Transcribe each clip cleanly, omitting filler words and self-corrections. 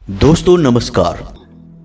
दोस्तों नमस्कार।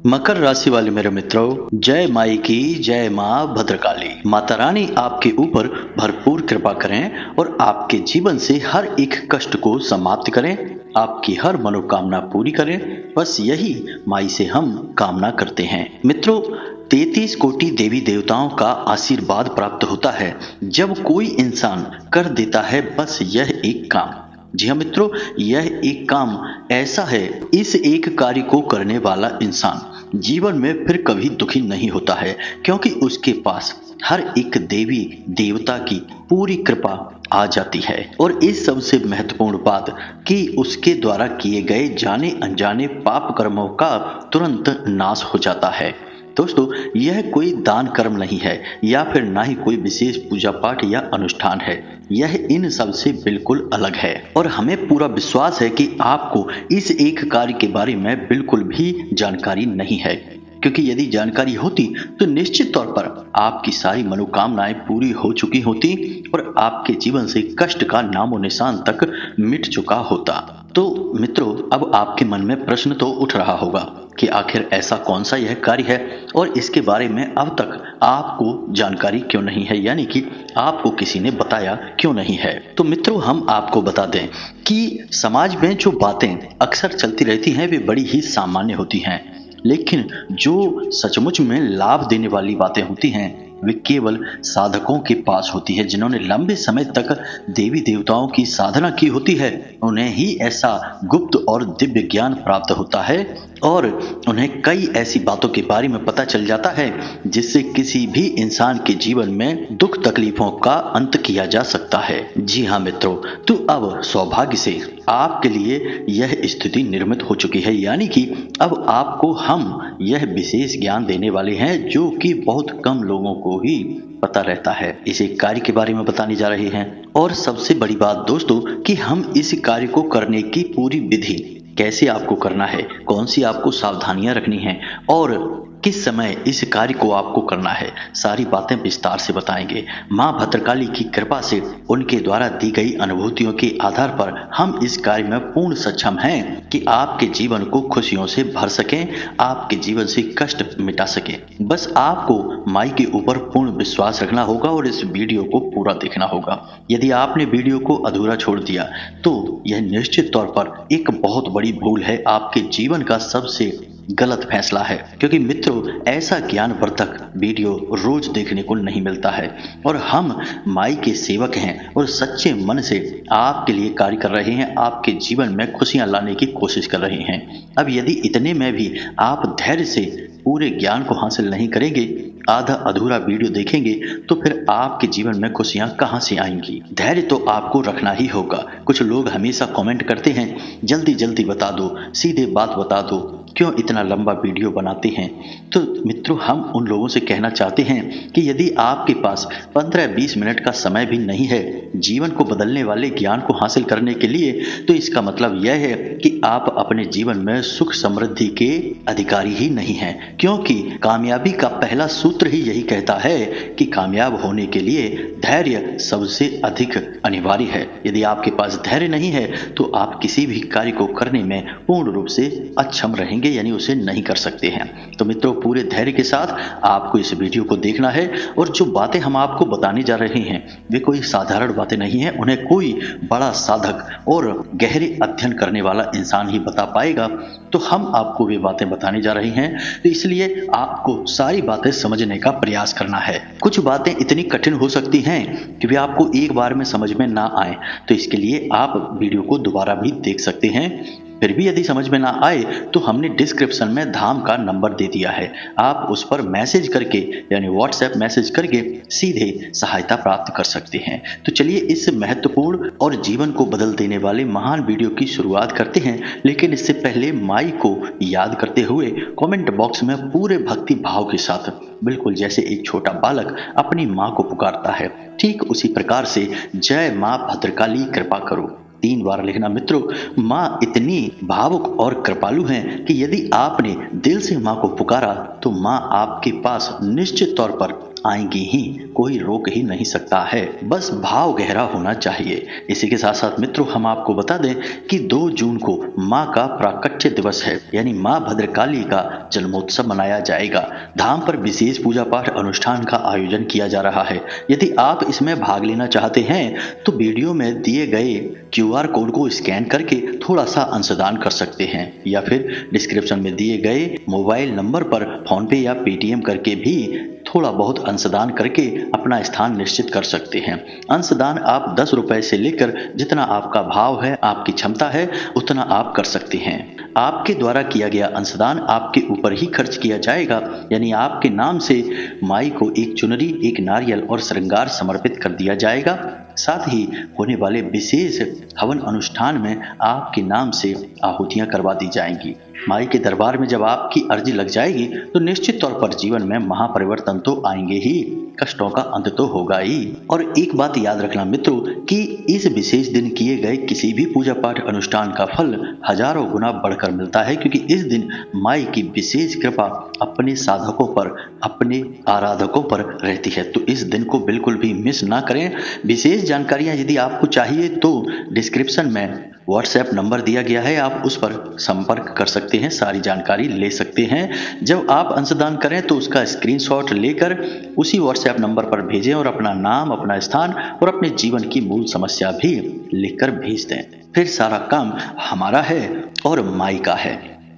मकर राशि वाले मेरे मित्रों, जय माई की जय माँ भद्रकाली। माता रानी आपके ऊपर भरपूर कृपा करें और आपके जीवन से हर एक कष्ट को समाप्त करें, आपकी हर मनोकामना पूरी करें। बस यही माई से हम कामना करते हैं। मित्रों, 33 कोटि देवी देवताओं का आशीर्वाद प्राप्त होता है जब कोई इंसान कर देता है बस यह एक काम। जी हाँ मित्रों, यह एक काम ऐसा है, इस एक कार्य को करने वाला इंसान जीवन में फिर कभी दुखी नहीं होता है, क्योंकि उसके पास हर एक देवी देवता की पूरी कृपा आ जाती है। और इस सबसे महत्वपूर्ण बात कि उसके द्वारा किए गए जाने अनजाने पाप कर्मों का तुरंत नाश हो जाता है। दोस्तों, यह कोई दान कर्म नहीं है या फिर ना ही कोई विशेष पूजा पाठ या अनुष्ठान है। यह इन सब से बिल्कुल अलग है और हमें पूरा विश्वास है कि आपको इस एक कार्य के बारे में बिल्कुल भी जानकारी नहीं है, क्योंकि यदि जानकारी होती तो निश्चित तौर पर आपकी सारी मनोकामनाएं पूरी हो चुकी होती और आपके जीवन से कष्ट का नामो निशान तक मिट चुका होता। तो मित्रों, अब आपके मन में प्रश्न तो उठ रहा होगा कि आखिर ऐसा कौन सा यह कार्य है और इसके बारे में अब तक आपको जानकारी क्यों नहीं है, यानी कि आपको किसी ने बताया क्यों नहीं है। तो मित्रों, हम आपको बता दें कि समाज में जो बातें अक्सर चलती रहती हैं वे बड़ी ही सामान्य होती हैं, लेकिन जो सचमुच में लाभ देने वाली बातें होती हैं वे केवल साधकों के पास होती है। जिन्होंने लंबे समय तक देवी देवताओं की साधना की होती है, उन्हें ही ऐसा गुप्त और दिव्य ज्ञान प्राप्त होता है और उन्हें कई ऐसी बातों के बारे में पता चल जाता है जिससे किसी भी इंसान के जीवन में दुख तकलीफों का अंत किया जा सकता है। जी हाँ मित्रों, तो अब सौभाग्य से आपके लिए यह स्थिति निर्मित हो चुकी है, यानी कि अब आपको हम यह विशेष ज्ञान देने वाले हैं जो कि बहुत कम लोगों को ही पता रहता है। इस एक कार्य के बारे में बताने जा रहे हैं और सबसे बड़ी बात दोस्तों कि हम इस कार्य को करने की पूरी विधि, कैसे आपको करना है, कौन सी आपको सावधानियां रखनी है और किस समय इस कार्य को आपको करना है, सारी बातें विस्तार से बताएंगे। मां भद्रकाली की कृपा से उनके द्वारा दी गई अनुभूतियों के आधार पर हम इस कार्य में पूर्ण सक्षम हैं कि आपके जीवन को खुशियों से भर सकें, आपके जीवन से कष्ट मिटा सकें। बस आपको माई के ऊपर पूर्ण विश्वास रखना होगा और इस वीडियो को पूरा देखना होगा। यदि आपने वीडियो को अधूरा छोड़ दिया तो यह निश्चित तौर पर एक बहुत बड़ी भूल है, आपके जीवन का सबसे गलत फैसला है, क्योंकि मित्रों ऐसा ज्ञानवर्धक वीडियो रोज देखने को नहीं मिलता है और हम माई के सेवक हैं और सच्चे मन से आपके लिए कार्य कर रहे हैं, आपके जीवन में खुशियां लाने की कोशिश कर रहे हैं। अब यदि इतने में भी आप धैर्य से पूरे ज्ञान को हासिल नहीं करेंगे, आधा अधूरा वीडियो देखेंगे, तो फिर आपके जीवन में खुशियां कहां से आएंगी। धैर्य तो आपको रखना ही होगा। कुछ लोग हमेशा कमेंट करते हैं, जल्दी जल्दी बता दो, सीधे बात बता दो, क्यों इतना लंबा वीडियो बनाते हैं। तो मित्रों, हम उन लोगों से कहना चाहते हैं कि यदि आपके पास 15-20 मिनट का समय भी नहीं है जीवन को बदलने वाले ज्ञान को हासिल करने के लिए, तो इसका मतलब यह है कि आप अपने जीवन में सुख समृद्धि के अधिकारी ही नहीं हैं, क्योंकि कामयाबी का पहला सूत्र ही यही कहता है कि कामयाब होने के लिए धैर्य सबसे अधिक अनिवार्य है। यदि आपके पास धैर्य नहीं है तो आप किसी भी कार्य को करने में पूर्ण रूप से अक्षम रहेंगे, यानी उसे नहीं कर सकते हैं। तो मित्रों, पूरे धैर्य के साथ आपको इस वीडियो को देखना है और जो बातें हम आपको बताने जा रहे हैं वे कोई साधारण बातें नहीं है, उन्हें कोई बड़ा साधक और गहरे अध्ययन करने वाला इंसान ही बता पाएगा। तो हम आपको वे बातें बताने जा रहे हैं, तो इसलिए आपको सारी बातें समझने का प्रयास करना है। कुछ बातें इतनी कठिन हो सकती हैं कि वे आपको एक बार में समझ में ना आए, तो इसके लिए आप वीडियो को दोबारा भी देख सकते हैं। फिर भी यदि समझ में ना आए तो हमने डिस्क्रिप्शन में धाम का नंबर दे दिया है, आप उस पर मैसेज करके यानी व्हाट्सएप मैसेज करके सीधे सहायता प्राप्त कर सकते हैं। तो चलिए इस महत्वपूर्ण और जीवन को बदल देने वाले महान वीडियो की शुरुआत करते हैं, लेकिन इससे पहले माई को याद करते हुए कमेंट बॉक्स में पूरे भक्ति भाव के साथ, बिल्कुल जैसे एक छोटा बालक अपनी माँ को पुकारता है, ठीक उसी प्रकार से जय माँ भद्रकाली कृपा करो 3 बार लिखना। मित्रों, माँ इतनी भावुक और कृपालु हैं कि यदि आपने दिल से माँ को पुकारा तो माँ आपके पास निश्चित तौर पर आएंगी ही, कोई रोक ही नहीं सकता है। बस भाव गहरा होना चाहिए। इसी के साथ साथ मित्रों, हम आपको बता दें कि 2 जून को मां का प्राकट्य दिवस है, यानी मां भद्रकाली का जन्मोत्सव मनाया जाएगा। धाम पर विशेष पूजा पाठ अनुष्ठान का आयोजन किया जा रहा है। यदि आप इसमें भाग लेना चाहते हैं तो वीडियो में दिए गए QR कोड को स्कैन करके थोड़ा सा अंशदान कर सकते हैं, या फिर डिस्क्रिप्शन में दिए गए मोबाइल नंबर पर फोन पे या पेटीएम करके भी थोड़ा बहुत अंशदान करके अपना स्थान निश्चित कर सकते हैं। अंशदान आप 10 रुपए से लेकर जितना आपका भाव है, आपकी क्षमता है, उतना आप कर सकते हैं। आपके द्वारा किया गया अंशदान आपके ऊपर ही खर्च किया जाएगा, यानी आपके नाम से माई को एक चुनरी, एक नारियल और श्रृंगार समर्पित कर दिया जाएगा। साथ ही होने वाले विशेष हवन अनुष्ठान में आपके नाम से आहुतियां करवा दी जाएंगी। माई के दरबार में जब आपकी अर्जी लग जाएगी तो निश्चित तौर पर जीवन में महापरिवर्तन तो आएंगे ही, कष्टों का अंत तो होगा ही। और एक बात याद रखना मित्रों कि इस विशेष दिन किए गए किसी भी पूजा पाठ अनुष्ठान का फल हजारों गुना बढ़कर मिलता है, क्योंकि इस दिन माई की विशेष कृपा अपने साधकों पर, अपने आराधकों पर रहती है। तो इस दिन को बिल्कुल भी मिस ना करें। विशेष जानकारियां यदि आपको चाहिए तो डिस्क्रिप्शन में WhatsApp नंबर दिया गया है, आप उस पर संपर्क कर सकते हैं, सारी जानकारी ले सकते हैं। जब आप अंशदान करें तो उसका स्क्रीनशॉट लेकर उसी WhatsApp नंबर पर भेजें और अपना नाम, अपना स्थान और अपने जीवन की मूल समस्या भी लिखकर भेज दें। फिर सारा काम हमारा है और माई का है।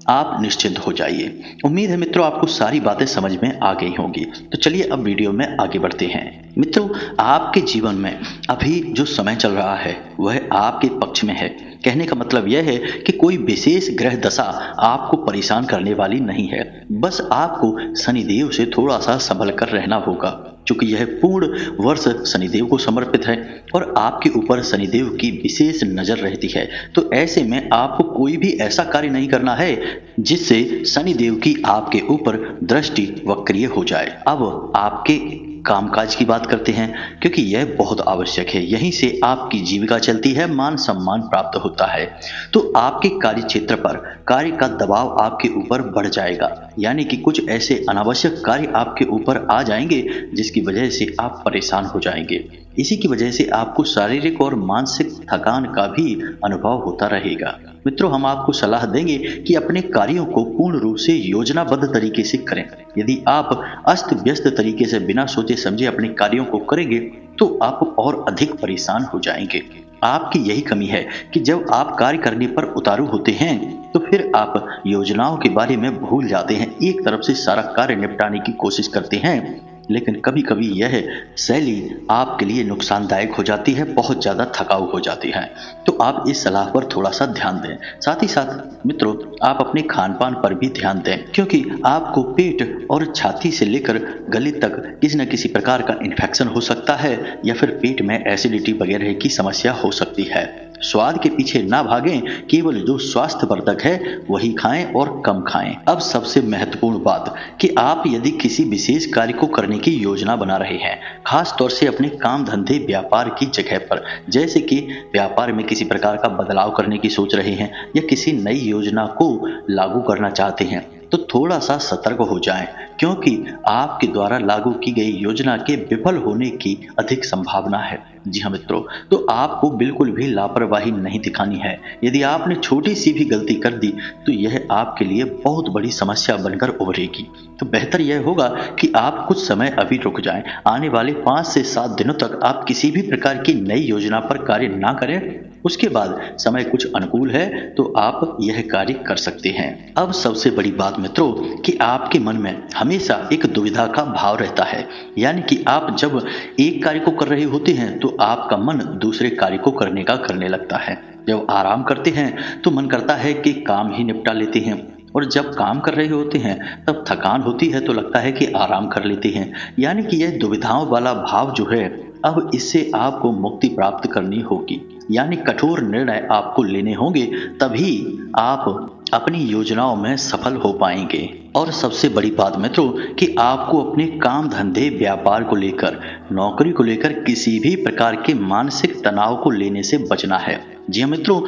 आप निश्चिंत हो जाइए। उम्मीद है मित्रों आपको सारी बातें समझ में आ गई होंगी। तो चलिए अब वीडियो में आगे बढ़ते हैं। मित्रों, आपके जीवन में अभी जो समय चल रहा है वह आपके पक्ष में है। कहने का मतलब यह है कि कोई विशेष ग्रह दशा आपको परेशान करने वाली नहीं है। बस आपको शनिदेव से थोड़ा सा संभल कर रहना होगा, क्योंकि यह पूर्ण वर्ष शनिदेव को समर्पित है और आपके ऊपर शनिदेव की विशेष नजर रहती है। तो ऐसे में आपको कोई भी ऐसा कार्य नहीं करना है जिससे शनिदेव की आपके ऊपर दृष्टि वक्रीय हो जाए। अब आपके कामकाज की बात करते हैं, क्योंकि यह बहुत आवश्यक है। यहीं से आपकी जीविका चलती है, मान सम्मान प्राप्त होता है। तो आपके कार्य क्षेत्र पर कार्य का दबाव आपके ऊपर बढ़ जाएगा, यानी कि कुछ ऐसे अनावश्यक कार्य आपके ऊपर आ जाएंगे जिसकी वजह से आप परेशान हो जाएंगे। इसी की वजह से आपको शारीरिक और मानसिक थकान का भी अनुभव होता रहेगा। मित्रों, हम आपको सलाह देंगे कि अपने कार्यों को पूर्ण रूप से योजनाबद्ध तरीके से करें। यदि आप अस्त व्यस्त तरीके से बिना सोचे समझे अपने कार्यों को करेंगे तो आप और अधिक परेशान हो जाएंगे। आपकी यही कमी है कि जब आप कार्य करने पर उतारू होते हैं तो फिर आप योजनाओं के बारे में भूल जाते हैं। एक तरफ से सारा कार्य निपटाने की कोशिश करते हैं, लेकिन कभी कभी यह शैली आपके लिए नुकसानदायक हो जाती है, बहुत ज़्यादा थकाऊ हो जाती है। तो आप इस सलाह पर थोड़ा सा ध्यान दें। साथ ही साथ मित्रों, आप अपने खान पान पर भी ध्यान दें, क्योंकि आपको पेट और छाती से लेकर गले तक किसी न किसी प्रकार का इन्फेक्शन हो सकता है, या फिर पेट में एसिडिटी वगैरह की समस्या हो सकती है। स्वाद के पीछे ना भागें, केवल जो स्वास्थ्यवर्धक है वही खाएं और कम खाएं। अब सबसे महत्वपूर्ण बात कि आप यदि किसी विशेष कार्य को करने की योजना बना रहे हैं, खास तौर से अपने काम धंधे व्यापार की जगह पर, जैसे कि व्यापार में किसी प्रकार का बदलाव करने की सोच रहे हैं या किसी नई योजना को लागू करना चाहते हैं, तो थोड़ा सा सतर्क हो जाएं, क्योंकि आपके द्वारा लागू की गई योजना के विफल होने की अधिक संभावना है। जी हाँ मित्रों, तो आपको बिल्कुल भी लापरवाही नहीं दिखानी है। यदि आपने छोटी सी भी गलती कर दी तो यह आपके लिए बहुत बड़ी समस्या बनकर उभरेगी। तो बेहतर यह होगा कि आप कुछ समय अभी रुक जाएं। आने वाले 5 से 7 दिनों तक आप किसी भी प्रकार की नई योजना पर कार्य ना करें। उसके बाद समय कुछ अनुकूल है तो आप यह कार्य कर सकते हैं। अब सबसे बड़ी बात मित्रों कि आपके मन में हमेशा एक दुविधा का भाव रहता है, यानी कि आप जब एक कार्य को कर रहे होते हैं तो आपका मन दूसरे कार्य को करने का करने लगता है। जब आराम करते हैं तो मन करता है कि काम ही निपटा लेते हैं, और जब काम कर रहे होते हैं तब थकान होती है तो लगता है कि आराम कर लेते हैं। यानी कि यह दुविधाओं वाला भाव जो है, अब इससे आपको मुक्ति प्राप्त करनी होगी, यानी कठोर निर्णय आपको लेने होंगे, तभी आप अपनी योजनाओं में सफल हो पाएंगे। और सबसे बड़ी बात मित्रों कि आपको अपने काम धंधे व्यापार को लेकर, नौकरी को लेकर किसी भी प्रकार के मानसिक तनाव को लेने से बचना है। जी हाँ मित्रों,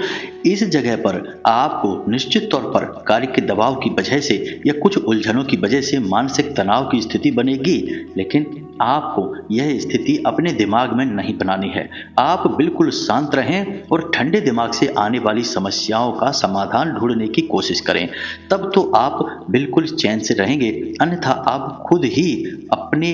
इस जगह पर आपको निश्चित तौर पर कार्य के दबाव की वजह से या कुछ उलझनों की वजह से मानसिक तनाव की स्थिति बनेगी, लेकिन आपको यह स्थिति अपने दिमाग में नहीं बनानी है। आप बिल्कुल शांत रहें और ठंडे दिमाग से आने वाली समस्याओं का समाधान ढूंढने की कोशिश करें। तब तो आप बिल्कुल चैन से रहेंगे, अन्यथा आप खुद ही अपने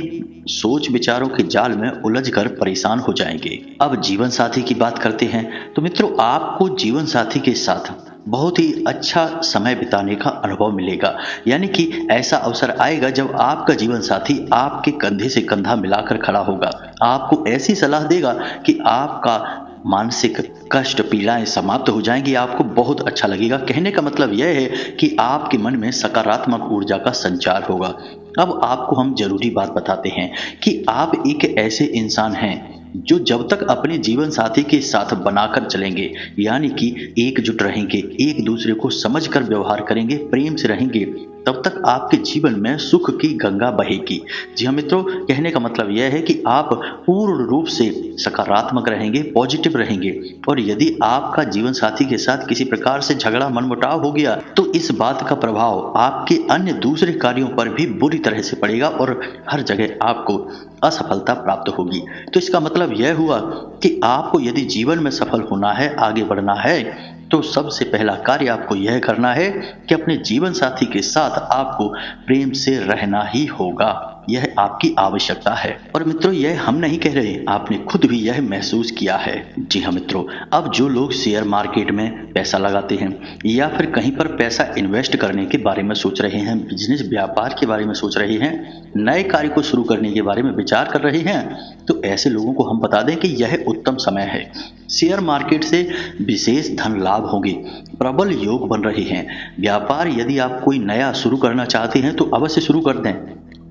सोच विचारों के जाल में उलझकर परेशान हो जाएंगे। अब जीवन साथी की बात करते हैं। तो मित्रों, आपको जीवन साथी के साथ बहुत ही अच्छा समय बिताने का अनुभव मिलेगा। यानी कि ऐसा अवसर आएगा जब आपका जीवन साथी आपके कंधे से कंधा मिलाकर खड़ा होगा, आपको ऐसी सलाह देगा कि आपका मानसिक कष्ट, पीड़ाएं समाप्त हो जाएंगी। आपको बहुत अच्छा लगेगा। कहने का मतलब यह है कि आपके मन में सकारात्मक ऊर्जा का संचार होगा। अब आपको हम जरूरी बात बताते हैं कि आप एक ऐसे इंसान हैं जो जब तक अपने जीवन साथी के साथ बनाकर चलेंगे, यानी कि एकजुट रहेंगे, एक दूसरे को समझकर व्यवहार करेंगे, प्रेम से रहेंगे, तब तक आपके जीवन में सुख की गंगा बहेगी। जी हाँ मित्रों, कहने का मतलब यह है कि आप पूर्ण रूप से सकारात्मक रहेंगे, पॉजिटिव रहेंगे। और यदि आपका जीवन साथी के साथ किसी प्रकार से झगड़ा, मनमुटाव हो गया, तो इस बात का प्रभाव आपके अन्य दूसरे कार्यों पर भी बुरी तरह से पड़ेगा और हर जगह आपको असफलता प्राप्त होगी। तो इसका मतलब यह हुआ कि आपको यदि जीवन में सफल होना है, आगे बढ़ना है, तो सबसे पहला कार्य आपको यह करना है कि अपने जीवन साथी के साथ आपको प्रेम से रहना ही होगा। यह आपकी आवश्यकता है। और मित्रों, यह हम नहीं कह रहे, आपने खुद भी यह महसूस किया है। जी हाँ मित्रों, अब जो लोग शेयर मार्केट में पैसा लगाते हैं या फिर कहीं पर पैसा इन्वेस्ट करने के बारे में सोच रहे हैं, बिजनेस व्यापार के बारे में सोच रहे हैं, नए कार्य को शुरू करने के बारे में विचार कर रहे हैं, तो ऐसे लोगों को हम बता दें कि यह उत्तम समय है। शेयर मार्केट से विशेष धन लाभ होंगे, प्रबल योग बन रहे हैं। व्यापार यदि आप कोई नया शुरू करना चाहते हैं तो अवश्य शुरू कर दें,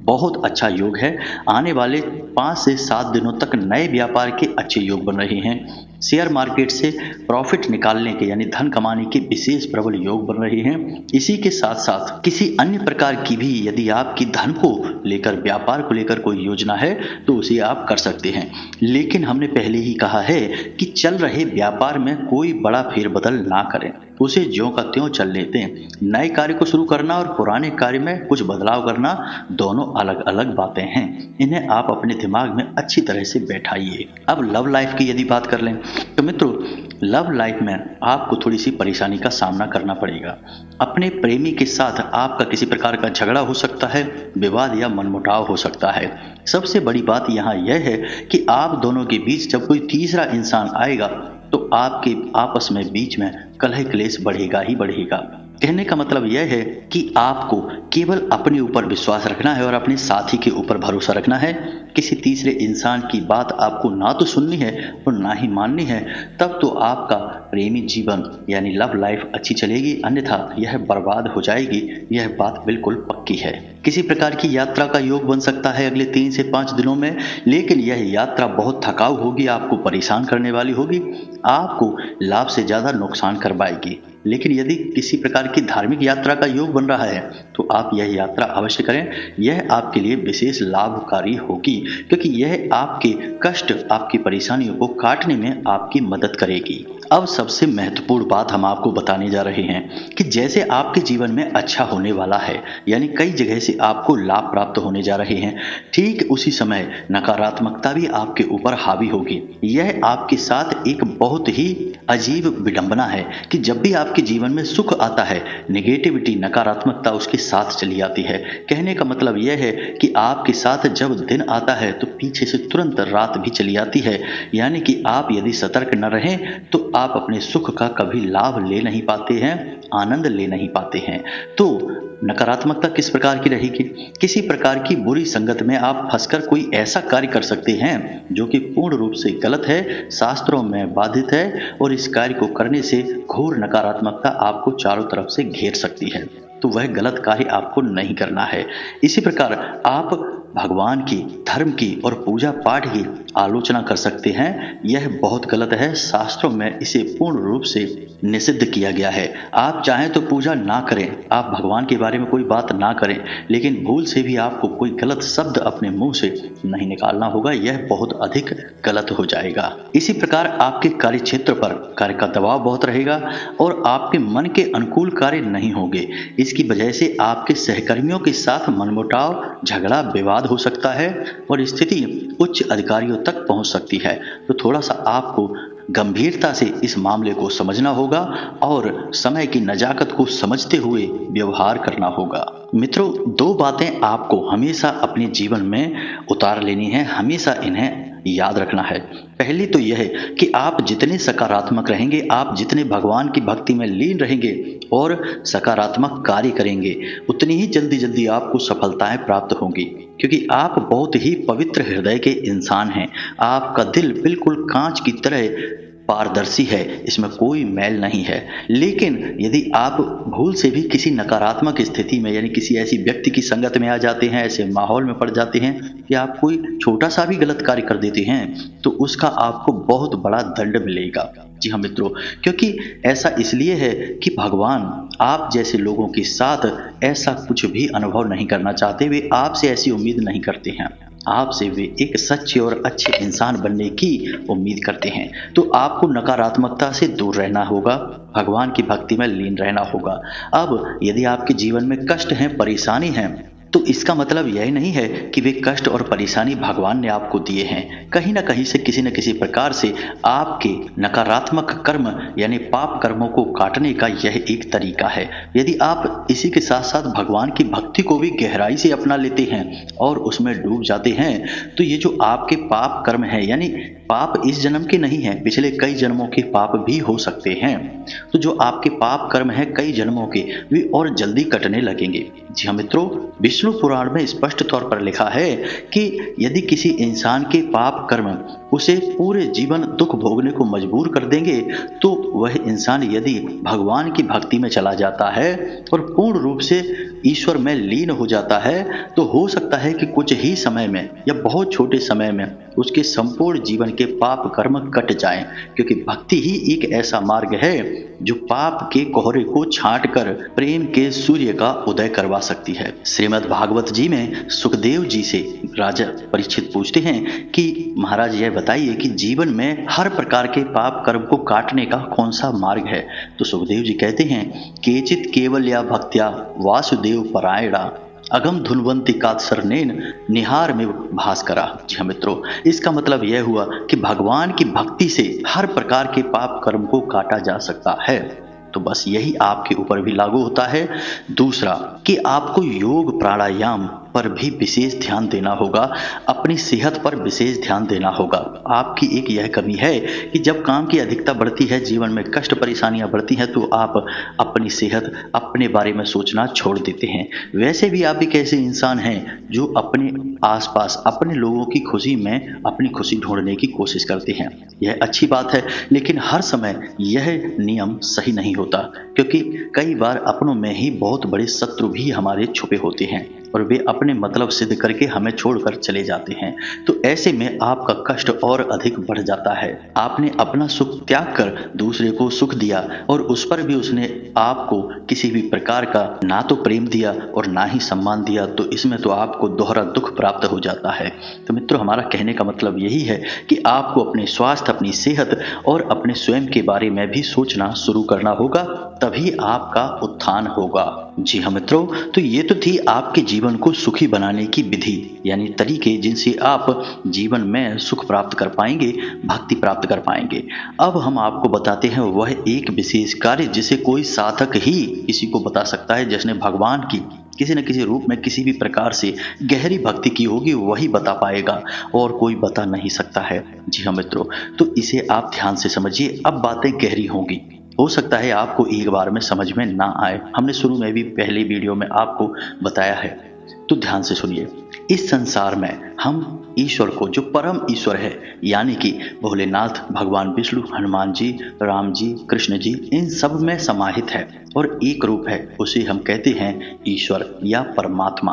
बहुत अच्छा योग है। आने वाले 5 से 7 दिनों तक नए व्यापार के अच्छे योग बन रहे हैं। शेयर मार्केट से प्रॉफिट निकालने के यानी धन कमाने के विशेष प्रबल योग बन रहे हैं। इसी के साथ साथ किसी अन्य प्रकार की भी यदि आपकी धन को लेकर, व्यापार को लेकर कोई योजना है तो उसे आप कर सकते हैं। लेकिन हमने पहले ही कहा है कि चल रहे व्यापार में कोई बड़ा फेरबदल ना करें, उसे ज्यों का त्यों चल लेते हैं। नए कार्य को शुरू करना और पुराने कार्य में कुछ बदलाव करना दोनों अलग अलग बातें हैं। इन्हें आप अपने दिमाग में अच्छी तरह से बैठाइए। अब लव लाइफ की यदि बात कर लें तो मित्रों, लव लाइफ में आपको थोड़ी सी परेशानी का सामना करना पड़ेगा। अपने प्रेमी के साथ आपका किसी प्रकार का झगड़ा हो सकता है, विवाद या मनमुटाव हो सकता है। सबसे बड़ी बात यहाँ यह है कि आप दोनों के बीच जब कोई तीसरा इंसान आएगा तो आपके आपस में बीच में कलह क्लेश बढ़ेगा ही बढ़ेगा। कहने का मतलब यह है कि आपको केवल अपने ऊपर विश्वास रखना है और अपने साथी के ऊपर भरोसा रखना है। किसी तीसरे इंसान की बात आपको ना तो सुननी है और ना ही माननी है। तब तो आपका प्रेमी जीवन यानी लव लाइफ अच्छी चलेगी, अन्यथा यह बर्बाद हो जाएगी। यह बात बिल्कुल पक्की है। किसी प्रकार की यात्रा का योग बन सकता है अगले 3 से 5 दिनों में, लेकिन यह यात्रा बहुत थकाऊ होगी, आपको परेशान करने वाली होगी, आपको लाभ से ज्यादा नुकसान करवाएगी। लेकिन यदि किसी प्रकार की धार्मिक यात्रा का योग बन रहा है तो आप यह यात्रा अवश्य करें। यह आपके लिए विशेष लाभकारी होगी, क्योंकि यह आपके कष्ट, आपकी परेशानियों को काटने में आपकी मदद करेगी। अब सबसे महत्वपूर्ण बात हम आपको बताने जा रहे हैं कि जैसे आपके जीवन में अच्छा होने वाला है, यानी कई जगह से आपको लाभ प्राप्त होने जा रहे हैं, ठीक उसी समय नकारात्मकता भी आपके ऊपर हावी होगी। यह आपके साथ एक बहुत ही अजीब विडंबना है कि जब भी आपके जीवन में सुख आता है, नेगेटिविटी, नकारात्मकता उसके साथ चली आती है। कहने का मतलब यह है कि आपके साथ जब दिन आता है तो पीछे से तुरंत रात भी चली आती है। यानी कि आप यदि सतर्क न रहें तो आप अपने सुख का कभी लाभ ले नहीं पाते हैं, आनंद ले नहीं पाते हैं। तो नकारात्मकता किस प्रकार की रहेगी? किसी प्रकार की बुरी संगत में आप फंसकर कोई ऐसा कार्य कर सकते हैं जो कि पूर्ण रूप से गलत है, शास्त्रों में बाधित है, और इस कार्य को करने से घोर नकारात्मकता आपको चारों तरफ से घेर सकती है। तो वह गलत कार्य आपको नहीं करना है। इसी प्रकार आप भगवान की, धर्म की और पूजा पाठ की आलोचना कर सकते हैं। यह बहुत गलत है। शास्त्रों में इसे पूर्ण रूप से निषिद्ध किया गया है। आप चाहें तो पूजा ना करें, आप भगवान के बारे में कोई बात ना करें, लेकिन भूल से भी आपको कोई गलत शब्द अपने मुंह से नहीं निकालना होगा। यह बहुत अधिक गलत हो जाएगा। इसी प्रकार आपके कार्य क्षेत्र पर कार्य का दबाव बहुत रहेगा और आपके मन के अनुकूल कार्य नहीं होंगे। इसकी वजह से आपके सहकर्मियों के साथ मनमुटाव, झगड़ा, विवाद हो सकता है और स्थिति उच्च अधिकारियों तक पहुंच सकती है। तो थोड़ा सा आपको गंभीरता से इस मामले को समझना होगा और समय की नजाकत को समझते हुए व्यवहार करना होगा। मित्रों, दो बातें आपको हमेशा अपने जीवन में उतार लेनी है, हमेशा इन्हें याद रखना है। पहली तो यह है कि आप जितने सकारात्मक रहेंगे, आप जितने भगवान की भक्ति में लीन रहेंगे और सकारात्मक कार्य करेंगे, उतनी ही जल्दी जल्दी आपको सफलताएं प्राप्त होंगी, क्योंकि आप बहुत ही पवित्र हृदय के इंसान हैं। आपका दिल बिल्कुल कांच की तरह पारदर्शी है, इसमें कोई मैल नहीं है। लेकिन यदि आप भूल से भी किसी नकारात्मक स्थिति में, यानी किसी ऐसी व्यक्ति की संगत में आ जाते हैं, ऐसे माहौल में पड़ जाते हैं कि आप कोई छोटा सा भी गलत कार्य कर देते हैं, तो उसका आपको बहुत बड़ा दंड मिलेगा। जी हाँ मित्रों, क्योंकि ऐसा इसलिए है कि भगवान आप जैसे लोगों के साथ ऐसा कुछ भी अनुभव नहीं करना चाहते। वे आपसे ऐसी उम्मीद नहीं करते हैं, आपसे वे एक सच्चे और अच्छे इंसान बनने की उम्मीद करते हैं। तो आपको नकारात्मकता से दूर रहना होगा, भगवान की भक्ति में लीन रहना होगा। अब यदि आपके जीवन में कष्ट हैं, परेशानी है, तो इसका मतलब यह नहीं है कि वे कष्ट और परेशानी भगवान ने आपको दिए हैं। कहीं ना कहीं से किसी न किसी प्रकार से आपके नकारात्मक कर्म यानी पाप कर्मों को काटने का यह एक तरीका है। यदि आप इसी के साथ साथ भगवान की भक्ति को भी गहराई से अपना लेते हैं और उसमें डूब जाते हैं, तो ये जो आपके पाप कर्म है, यानी पाप इस जन्म के नहीं है, पिछले कई जन्मों के पाप भी हो सकते हैं। तो जो आपके पाप कर्म है कई जन्मों के, वे और जल्दी कटने लगेंगे। जी हाँ मित्रों, विष्णु पुराण में स्पष्ट तौर पर लिखा है कि यदि किसी इंसान के पाप कर्म उसे पूरे जीवन दुख भोगने को मजबूर कर देंगे, तो वह इंसान यदि भगवान की भक्ति में चला जाता है और पूर्ण रूप से ईश्वर में लीन हो जाता है, तो हो सकता है कि कुछ ही समय में या बहुत छोटे समय में उसके संपूर्ण जीवन के पाप कर्म कट जाएं, क्योंकि भक्ति ही एक ऐसा मार्ग है जो पाप के कोहरे को छांटकर प्रेम के सूर्य का उदय करवा सकती है। श्रीमद् भागवत जी में सुखदेव जी से राजा परीक्षित पूछते हैं कि महाराज यह बताइए कि जीवन में हर प्रकार के पाप कर्म को काटने का कौन सा मार्ग है। तो सुखदेव जी कहते हैं, केचित केवल्या भक्त्या वासुदेव परायणा अगम धुनवंती कात्सर्नेन निहार में भास करा। जी हाँ मित्रों, इसका मतलब यह हुआ कि भगवान की भक्ति से हर प्रकार के पाप कर्म को काटा जा सकता है। तो बस यही आपके ऊपर भी लागू होता है। दूसरा कि आपको योग प्राणायाम पर भी विशेष ध्यान देना होगा, अपनी सेहत पर विशेष ध्यान देना होगा। आपकी एक यह कमी है कि जब काम की अधिकता बढ़ती है, जीवन में कष्ट परेशानियां बढ़ती हैं, तो आप अपनी सेहत, अपने बारे में सोचना छोड़ देते हैं। वैसे भी आप एक ऐसे इंसान हैं जो अपने आसपास अपने लोगों की खुशी में अपनी खुशी ढूंढने की कोशिश करते हैं। यह अच्छी बात है, लेकिन हर समय यह नियम सही नहीं होता, क्योंकि कई बार अपनों में ही बहुत बड़े शत्रु भी हमारे छुपे होते हैं और वे अपने मतलब सिद्ध करके हमें छोड़कर चले जाते हैं। तो ऐसे में आपका कष्ट और अधिक बढ़ जाता है। आपने अपना सुख त्याग कर दूसरे को सुख दिया और उस पर भी उसने आपको किसी भी प्रकार का ना तो प्रेम दिया और ना ही सम्मान दिया, तो इसमें तो आपको दोहरा दुख प्राप्त हो जाता है। तो मित्रों, हमारा कहने का मतलब यही है कि आपको अपने स्वास्थ्य, अपनी सेहत और अपने स्वयं के बारे में भी सोचना शुरू करना होगा, तभी आपका उत्थान होगा। जी हाँ मित्रों, तो ये तो थी आपके जीवन को सुखी बनाने की विधि, यानी तरीके जिनसे आप जीवन में सुख प्राप्त कर पाएंगे, भक्ति प्राप्त कर पाएंगे। अब हम आपको बताते हैं वह एक विशेष कार्य जिसे कोई साधक ही किसी को बता सकता है, जिसने भगवान की किसी न किसी रूप में किसी भी प्रकार से गहरी भक्ति की होगी, वही बता पाएगा और कोई बता नहीं सकता है। जी हाँ मित्रों, तो इसे आप ध्यान से समझिए। अब बातें गहरी होंगी, हो सकता है आपको एक बार में समझ में ना आए। हमने शुरू में भी पहले वीडियो में आपको बताया है, तो ध्यान से सुनिए। इस संसार में हम ईश्वर को, जो परम ईश्वर है, यानी कि भोलेनाथ, भगवान विष्णु, हनुमान जी, राम जी, कृष्ण जी, इन सब में समाहित है और एक रूप है, उसे हम कहते हैं ईश्वर या परमात्मा।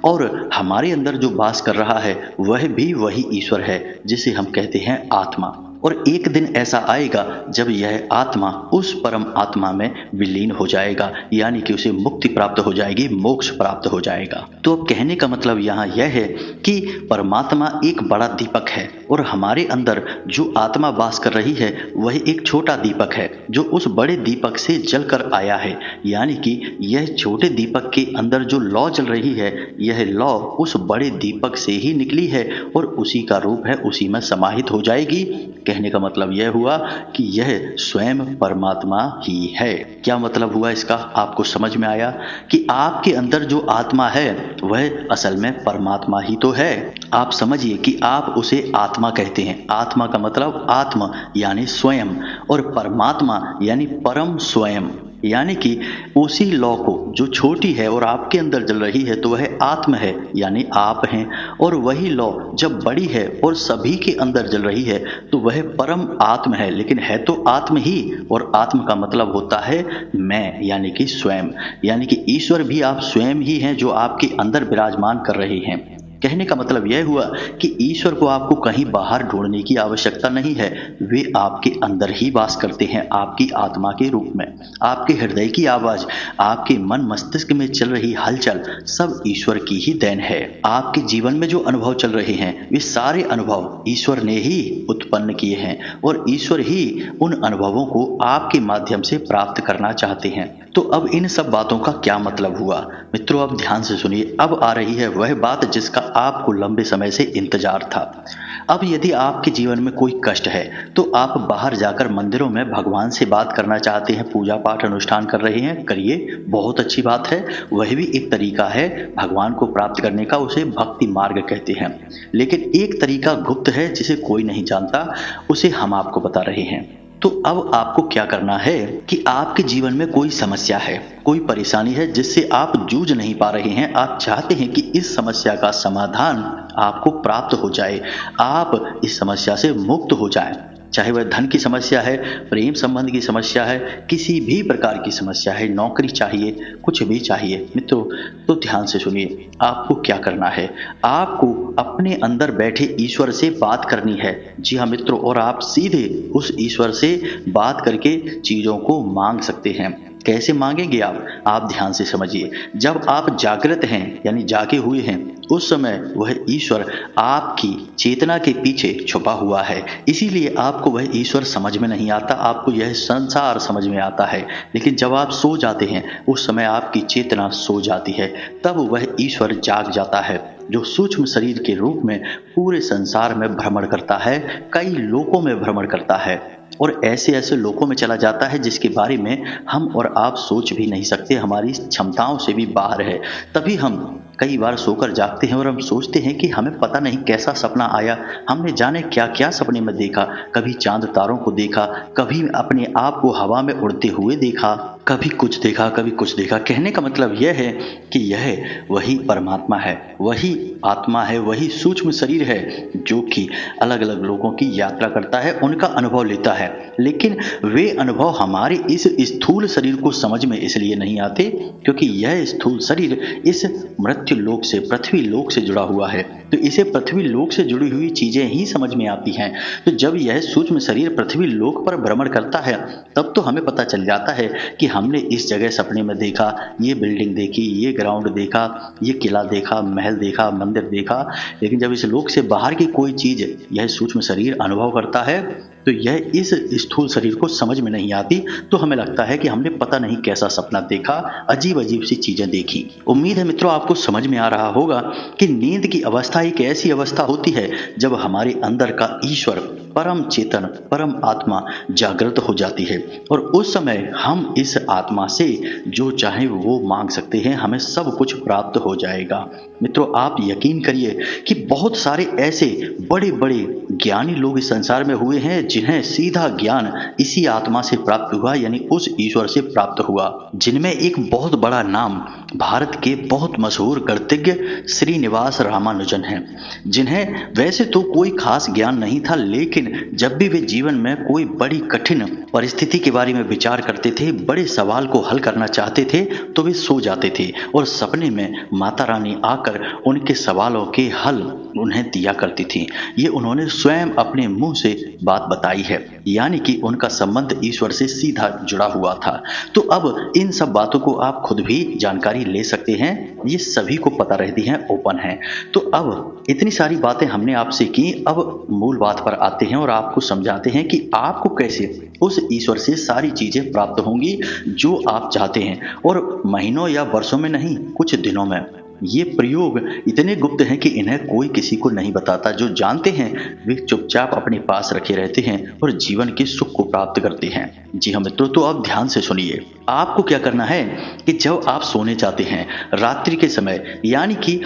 और हमारे अंदर जो वास कर रहा है वह भी वही ईश्वर है, जिसे हम कहते हैं आत्मा। और एक दिन ऐसा आएगा जब यह आत्मा उस परम आत्मा में विलीन हो जाएगा, यानी कि उसे मुक्ति प्राप्त हो जाएगी, मोक्ष प्राप्त हो जाएगा। तो अब कहने का मतलब यहाँ यह है कि परमात्मा एक बड़ा दीपक है और हमारे अंदर जो आत्मा वास कर रही है वह एक छोटा दीपक है जो उस बड़े दीपक से जलकर आया है, यानी कि यह छोटे दीपक के अंदर जो लौ जल रही है यह लौ उस बड़े दीपक से ही निकली है और उसी का रूप है, उसी में समाहित हो जाएगी। कहने का मतलब यह हुआ कि यह स्वयं परमात्मा ही है। क्या मतलब हुआ इसका? आपको समझ में आया कि आपके अंदर जो आत्मा है वह असल में परमात्मा ही तो है। आप समझिए कि आप उसे आत्मा कहते हैं। आत्मा का मतलब आत्म यानी स्वयं और परमात्मा यानी परम स्वयं, यानी कि उसी लौ को जो छोटी है और आपके अंदर जल रही है तो वह आत्म है यानी आप हैं, और वही लौ जब बड़ी है और सभी के अंदर जल रही है तो वह परम आत्म है, लेकिन है तो आत्म ही, और आत्म का मतलब होता है मैं यानी कि स्वयं, यानी कि ईश्वर भी आप स्वयं ही हैं जो आपके अंदर विराजमान कर रहे हैं। कहने का मतलब यह हुआ कि ईश्वर को आपको कहीं बाहर ढूंढने की आवश्यकता नहीं है, वे आपके अंदर ही वास करते हैं आपकी आत्मा के रूप में। आपके हृदय की आवाज, आपके मन मस्तिष्क में चल रही हलचल सब ईश्वर की ही देन है। आपके जीवन में जो अनुभव चल रहे हैं वे सारे अनुभव ईश्वर ने ही उत्पन्न किए हैं और ईश्वर ही उन अनुभवों को आपके माध्यम से प्राप्त करना चाहते हैं। तो अब इन सब बातों का क्या मतलब हुआ? मित्रों अब ध्यान से सुनिए, अब आ रही है वह बात जिसका आपको लंबे समय से इंतजार था। अब यदि आपके जीवन में कोई कष्ट है तो आप बाहर जाकर मंदिरों में भगवान से बात करना चाहते हैं, पूजा पाठ अनुष्ठान कर रहे हैं, करिए, बहुत अच्छी बात है। वह भी एक तरीका है भगवान को प्राप्त करने का, उसे भक्ति मार्ग कहते हैं। लेकिन एक तरीका गुप्त है जिसे कोई नहीं जानता, उसे हम आपको बता रहे हैं। तो अब आपको क्या करना है कि आपके जीवन में कोई समस्या है, कोई परेशानी है जिससे आप जूझ नहीं पा रहे हैं, आप चाहते हैं कि इस समस्या का समाधान आपको प्राप्त हो जाए, आप इस समस्या से मुक्त हो जाएं। चाहे वह धन की समस्या है, प्रेम संबंध की समस्या है, किसी भी प्रकार की समस्या है, नौकरी चाहिए, कुछ भी चाहिए मित्रों, तो ध्यान से सुनिए। आपको क्या करना है? आपको अपने अंदर बैठे ईश्वर से बात करनी है। जी हाँ मित्रों, और आप सीधे उस ईश्वर से बात करके चीजों को मांग सकते हैं। कैसे मांगेंगे आप ध्यान से समझिए। जब आप जागृत हैं यानी जागे हुए हैं उस समय वह ईश्वर आपकी चेतना के पीछे छुपा हुआ है, इसीलिए आपको वह ईश्वर समझ में नहीं आता, आपको यह संसार समझ में आता है। लेकिन जब आप सो जाते हैं उस समय आपकी चेतना सो जाती है, तब वह ईश्वर जाग जाता है जो सूक्ष्म शरीर के रूप में पूरे संसार में भ्रमण करता है, कई लोकों में भ्रमण करता है और ऐसे ऐसे लोकों में चला जाता है जिसके बारे में हम और आप सोच भी नहीं सकते, हमारी क्षमताओं से भी बाहर है। तभी हम कई बार सोकर जागते हैं और हम सोचते हैं कि हमें पता नहीं कैसा सपना आया, हमने जाने क्या क्या सपने में देखा, कभी चांद तारों को देखा, कभी अपने आप को हवा में उड़ते हुए देखा, कभी कुछ देखा, कभी कुछ देखा। कहने का मतलब यह है कि यह वही परमात्मा है, वही आत्मा है, वही सूक्ष्म शरीर है जो कि अलग अलग लोगों की यात्रा करता है, उनका अनुभव लेता है। लेकिन वे अनुभव हमारे इस स्थूल शरीर को समझ में इसलिए नहीं आते क्योंकि यह स्थूल शरीर इस मृत्यु लोक से, पृथ्वी लोक से जुड़ा हुआ है, तो इसे पृथ्वी लोक से जुड़ी हुई चीजें ही समझ में आती हैं। तो जब यह सूक्ष्म शरीर पृथ्वी लोक पर भ्रमण करता है तब तो हमें पता चल जाता है कि हमने इस जगह सपने में देखा, ये बिल्डिंग देखी, ये ग्राउंड देखा, ये किला देखा, महल देखा, मंदिर देखा। लेकिन जब इस लोक से बाहर की कोई चीज यह सूक्ष्म शरीर अनुभव करता है तो यह इस स्थूल शरीर को समझ में नहीं आती, तो हमें लगता है कि हमने पता नहीं कैसा सपना देखा, अजीब अजीब सी चीजें देखी। उम्मीद है मित्रों आपको समझ में आ रहा होगा कि नींद की अवस्था एक ऐसी अवस्था होती है जब हमारे अंदर का ईश्वर, परम चेतन, परम आत्मा जागृत हो जाती है और उस समय हम इस आत्मा से जो चाहे वो मांग सकते हैं, हमें सब कुछ प्राप्त हो जाएगा। मित्रों आप यकीन करिए कि बहुत सारे ऐसे बड़े बड़े ज्ञानी लोग इस संसार में हुए हैं जिन्हें सीधा ज्ञान इसी आत्मा से प्राप्त हुआ, यानी उस ईश्वर से प्राप्त हुआ। जिनमें एक बहुत बड़ा नाम भारत के बहुत मशहूर गणितज्ञ श्रीनिवास रामानुजन हैं, जिन्हें वैसे तो कोई खास ज्ञान नहीं था लेकिन लेकिन जब भी वे जीवन में कोई बड़ी कठिन परिस्थिति के बारे में विचार करते थे, बड़े सवाल को हल करना चाहते थे, तो वे सो जाते थे और सपने में माता रानी आकर उनके सवालों के हल उन्हें दिया करती थी। ये उन्होंने स्वयं अपने मुंह से बात बताई है, यानी कि उनका संबंध ईश्वर से सीधा जुड़ा हुआ था। तो अब इन सब बातों को आप खुद भी जानकारी ले सकते हैं, ये सभी को पता रहती हैं, ओपन है। तो अब इतनी सारी बातें हमने आपसे की, अब मूल बात पर आते हैं और आपको समझाते हैं कि आपको कैसे उस ईश्वर से सारी चीजें प्राप्त होंगी जो आप चाहते हैं, और महीनों या वर्षों में नहीं, कुछ दिनों में। ये प्रयोग इतने गुप्त हैं कि इन्हें कोई किसी को नहीं बताता। जो जानते हैं वे चुपचाप अपने पास रखे रहते हैं और जीवन के सुख को प्राप्त करते हैं। जी हाँ मित्रों, तो अब ध्यान से सुनिए। आपको क्या करना है कि जब आप सोने जाते हैं रात्रि के समय, यानी कि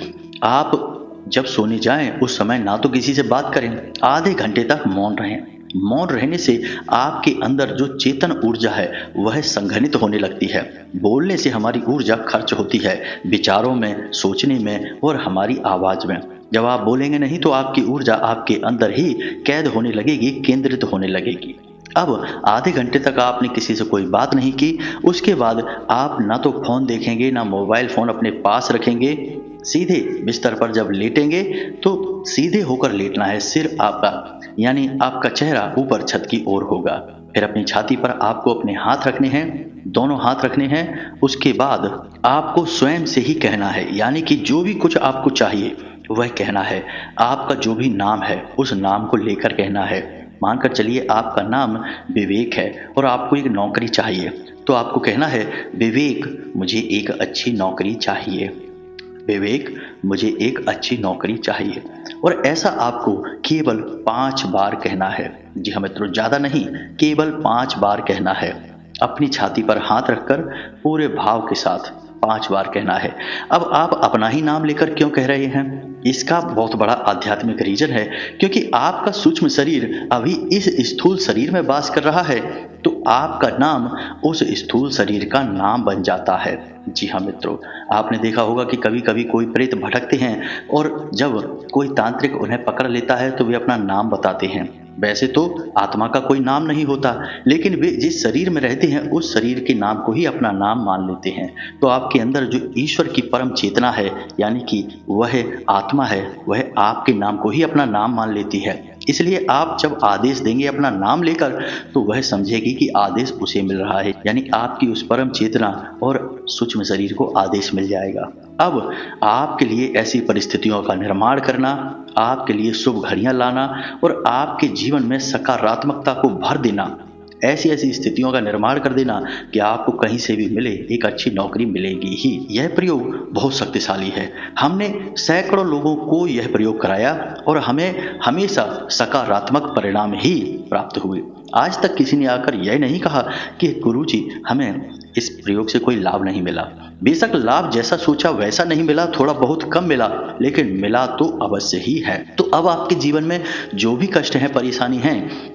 आप जब सोने जाएं उस समय ना तो किसी से बात करें, आधे घंटे तक मौन रहें। मौन रहने से आपके अंदर जो चेतन ऊर्जा है वह संघनित होने लगती है। बोलने से हमारी ऊर्जा खर्च होती है विचारों में, सोचने में और हमारी आवाज में। जब आप बोलेंगे नहीं तो आपकी ऊर्जा आपके अंदर ही कैद होने लगेगी, केंद्रित होने लगेगी। अब आधे घंटे तक आपने किसी से कोई बात नहीं की, उसके बाद आप ना तो फोन देखेंगे, ना मोबाइल फोन अपने पास रखेंगे। सीधे बिस्तर पर जब लेटेंगे तो सीधे होकर लेटना है। सिर आपका, यानी आपका चेहरा ऊपर छत की ओर होगा। फिर अपनी छाती पर आपको अपने हाथ रखने हैं, दोनों हाथ रखने हैं। उसके बाद आपको स्वयं से ही कहना है, यानी कि जो भी कुछ आपको चाहिए वह कहना है। आपका जो भी नाम है उस नाम को लेकर कहना है। मानकर चलिए आपका नाम विवेक है और आपको एक नौकरी चाहिए, तो आपको कहना है, विवेक मुझे एक अच्छी नौकरी चाहिए, विवेक मुझे एक अच्छी नौकरी चाहिए। और ऐसा आपको केवल 5 बार कहना है। जी हाँ मित्रों, ज्यादा नहीं, केवल 5 बार कहना है। अपनी छाती पर हाथ रखकर पूरे भाव के साथ 5 बार कहना है। अब आप अपना ही नाम लेकर क्यों कह रहे हैं? इसका बहुत बड़ा आध्यात्मिक रीजन है, क्योंकि आपका सूक्ष्म शरीर अभी इस स्थूल शरीर में वास कर रहा है, तो आपका नाम उस स्थूल शरीर का नाम बन जाता है। जी हाँ मित्रों, आपने देखा होगा कि कभी कभी कोई प्रेत भटकते हैं और जब कोई तांत्रिक उन्हें पकड़ लेता है तो वे अपना नाम बताते हैं। वैसे तो आत्मा का कोई नाम नहीं होता, लेकिन वे जिस शरीर में रहते हैं उस शरीर के नाम को ही अपना नाम मान लेते हैं। तो आपके अंदर जो ईश्वर की परम चेतना है, यानी कि वह आत्मा है, वह आपके नाम को ही अपना नाम मान लेती है। इसलिए आप जब आदेश देंगे अपना नाम लेकर, तो वह समझेगी कि आदेश उसे मिल रहा है, यानी आपकी उस परम चेतना और सूक्ष्म शरीर को आदेश मिल जाएगा। अब आपके लिए ऐसी परिस्थितियों का निर्माण करना, आपके लिए शुभ घड़ियां लाना और आपके जीवन में सकारात्मकता को भर देना, ऐसी ऐसी स्थितियों का निर्माण कर देना कि आपको कहीं से भी मिले एक अच्छी नौकरी मिलेगी ही। यह प्रयोग बहुत शक्तिशाली है। हमने सैकड़ों लोगों को यह प्रयोग कराया और हमें हमेशा सकारात्मक परिणाम ही प्राप्त हुए। आज तक किसी ने आकर यह नहीं कहा कि गुरुजी हमें इस प्रयोग से कोई लाभ नहीं मिला। बेशक लाभ जैसा सोचा वैसा नहीं मिला, थोड़ा बहुत कम मिला, लेकिन मिला तो अवश्य ही है। तो अब आपके जीवन में जो भी कष्ट है, परेशानी है,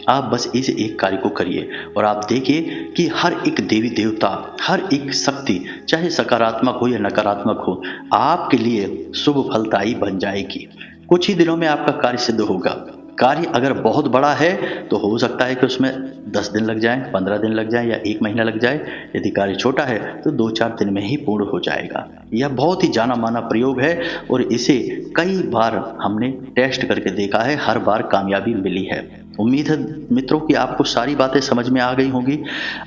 आप बस इस एक कार्य को करिए और आप देखिए कि हर एक देवी देवता, हर एक शक्ति, चाहे सकारात्मक हो या नकारात्मक हो, आपके लिए शुभ फलदायी बन जाएगी। कुछ ही दिनों में आपका कार्य सिद्ध होगा। कार्य अगर बहुत बड़ा है तो हो सकता है कि उसमें 10 दिन लग जाएं, 15 दिन लग जाएं या 1 महीना लग जाए। यदि कार्य छोटा है तो 2-4 दिन में ही पूर्ण हो जाएगा। यह बहुत ही जाना माना प्रयोग है और इसे कई बार हमने टेस्ट करके देखा है, हर बार कामयाबी मिली है। उम्मीद है मित्रों कि आपको सारी बातें समझ में आ गई होंगी।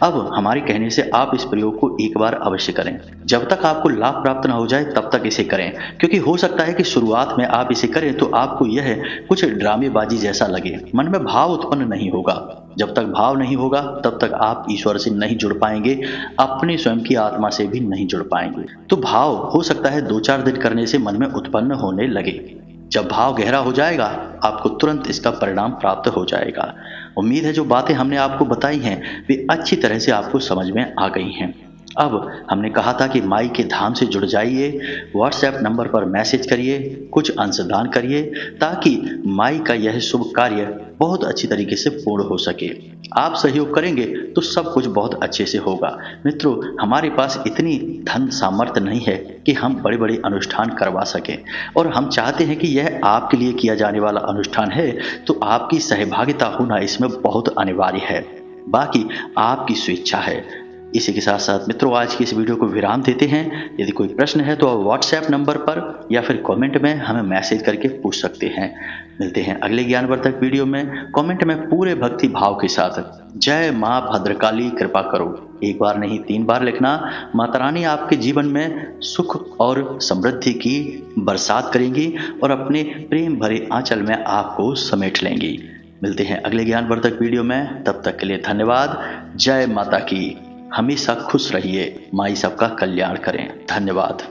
अब हमारे कहने से आप इस प्रयोग को एक बार अवश्य करें। जब तक आपको लाभ प्राप्त न हो जाए तब तक इसे करें, क्योंकि हो सकता है कि शुरुआत में आप इसे करें तो आपको यह कुछ ड्रामेबाजी जैसा लगे, मन में भाव उत्पन्न नहीं होगा। जब तक भाव नहीं होगा तब तक आप ईश्वर से नहीं जुड़ पाएंगे, अपने स्वयं की आत्मा से भी नहीं जुड़ पाएंगे। तो भाव हो सकता है 2-4 दिन करने से मन में उत्पन्न होने लगे। जब भाव गहरा हो जाएगा आपको तुरंत इसका परिणाम प्राप्त हो जाएगा। उम्मीद है जो बातें हमने आपको बताई हैं वे अच्छी तरह से आपको समझ में आ गई हैं। अब हमने कहा था कि माई के धाम से जुड़ जाइए, व्हाट्सएप नंबर पर मैसेज करिए, कुछ अंशदान करिए ताकि माई का यह शुभ कार्य बहुत अच्छी तरीके से पूर्ण हो सके। आप सहयोग करेंगे तो सब कुछ बहुत अच्छे से होगा। मित्रों, हमारे पास इतनी धन सामर्थ्य नहीं है कि हम बड़े बड़े अनुष्ठान करवा सकें, और हम चाहते हैं कि यह आपके लिए किया जाने वाला अनुष्ठान है, तो आपकी सहभागिता होना इसमें बहुत अनिवार्य है। बाकी आपकी स्वेच्छा है। इसी के साथ साथ मित्रों, आज की इस वीडियो को विराम देते हैं। यदि कोई प्रश्न है तो आप व्हाट्सएप नंबर पर या फिर कमेंट में हमें मैसेज करके पूछ सकते हैं। मिलते हैं अगले ज्ञानवर्धक वीडियो में। कमेंट में पूरे भक्ति भाव के साथ जय माँ भद्रकाली कृपा करो, एक बार नहीं 3 बार लिखना। माता रानी आपके जीवन में सुख और समृद्धि की बरसात करेंगी और अपने प्रेम भरे आंचल में आपको समेट लेंगी। मिलते हैं अगले ज्ञानवर्धक वीडियो में, तब तक के लिए धन्यवाद। जय माता की। हमेशा खुश रहिए, माई सबका कल्याण करें। धन्यवाद।